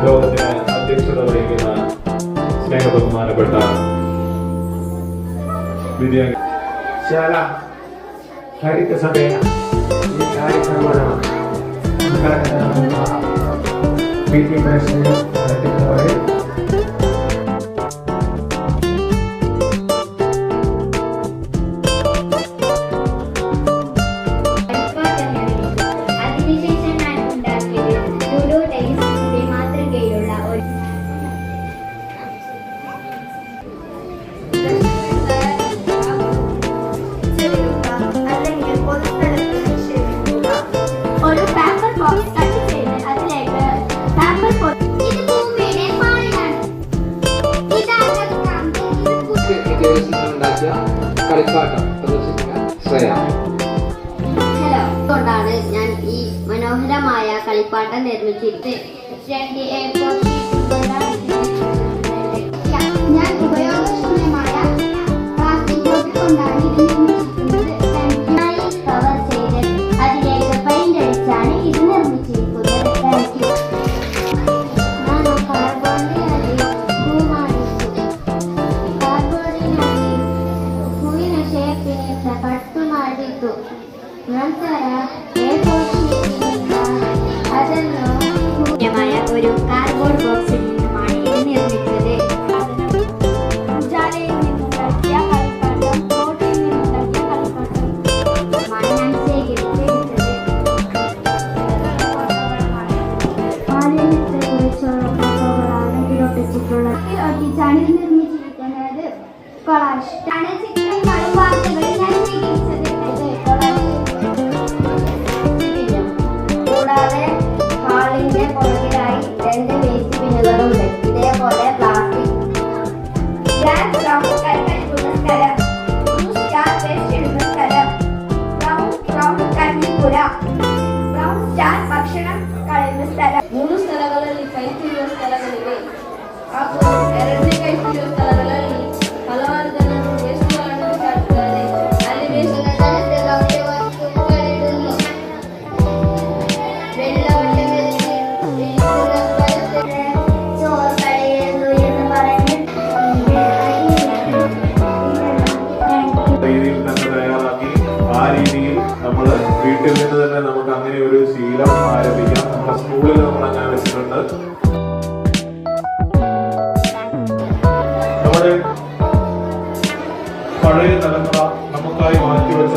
യോഗത്തിന് അധ്യക്ഷത വഹിക്കുന്ന സ്നേഹബഹുമാനപ്പെട്ട ശാല ഹരിത സഭയ ഈ കാര്യക്രമമാണ് PT പ്രസിഡന്റ് നടത്തുന്നവരെ കളിപ്പാട്ടം പ്രദർശിപ്പിക്കാൻ ശ്രേയ. ഹലോ, കൊണ്ടാണ് ഞാൻ ഈ മനോഹരമായ കളിപ്പാട്ടം നിർമ്മിച്ചിട്ട് ഞാൻ ഉപയോഗശൂന്യമായ പ്ലാസ്റ്റിക് ബോട്ടിൽ കൊണ്ടാണ് ഇത് നിർമ്മിച്ചിരിക്കുന്നത്. കവർ ചെയ്ത് അതിലേക്ക് പെയിന്റ് അടിച്ചാണ് ഇത് നിർമ്മിച്ചിരിക്കുന്നത്. ഒരു കാർഡ്ബോർഡ് ബോക്സിൽ നിന്നുമാണ് ഇത് നിർമ്മിച്ചത്. ഉജാലയിൽ നിന്നുണ്ടാക്കിയ കളിപ്പാട്ടം, റോട്ടിൽ നിന്നുണ്ടാക്കിയ കളിപ്പാട്ടമാണ് ഞാൻ ശേഖരിച്ചെടുത്തത്. മാലിന്യത്തെ കുറിച്ചുള്ള ഫോട്ടോകളാണ് ഇതിലൊട്ടിച്ചിട്ടുള്ളത്. ഒട്ടിച്ചാണ് ഇത് നിർമ്മിച്ചിരിക്കുന്നത്. കൊളാഷ് ആണ് ചിത്രങ്ങളും വാർത്തകളും ഞാൻ ശേഖരിച്ചത്. കൂടാതെ ഹാളിന്റെ പുറകിലായി 2 വേസ്റ്റ് ബിന്നുകളുണ്ട്. ഇതേപോലെ പ്ലാസ്റ്റിക് ഗ്ലാസ് റൗണ്ട് കരിക്കുന്ന സ്ഥലം, സ്റ്റാർ വേസ്റ്റ് ഇടുന്ന സ്ഥലം, റൗണ്ട് കഞ്ഞിപ്പുര, ബ്രൗൺ സ്റ്റാർ ഭക്ഷണം കളയുന്ന സ്ഥലം. 3 ಸ್ಥಳಗಳಲ್ಲಿ ಕೈತಿರುವ ಸ್ಥಳಗಳಿವೆ. ಹಾಗೂ 2ನೇ ಕೈತಿರುವ ಸ್ಥಳಗಳಲ್ಲಿ ಹಲವಾರು ಜನರು ವೇಸ್ಟ್ಗಳನ್ನು ಬಿಸಾಡುತ್ತಾರೆ. ಅಲ್ಲಿ ವೇಸ್ಟ್ രീതിയിൽ തന്നെ തയ്യാറാക്കി ആ രീതിയിൽ നമ്മൾ വീട്ടിൽ നിന്ന് തന്നെ നമുക്ക് അങ്ങനെ ഒരു ശീലം ആരംഭിക്കാം. നമ്മുടെ സ്കൂളിൽ നമ്മൾ അങ്ങനെ വെച്ചിട്ടുണ്ട്. നമ്മുടെ പഴയ തലമുറ നമുക്കായി മാറ്റിവെച്ച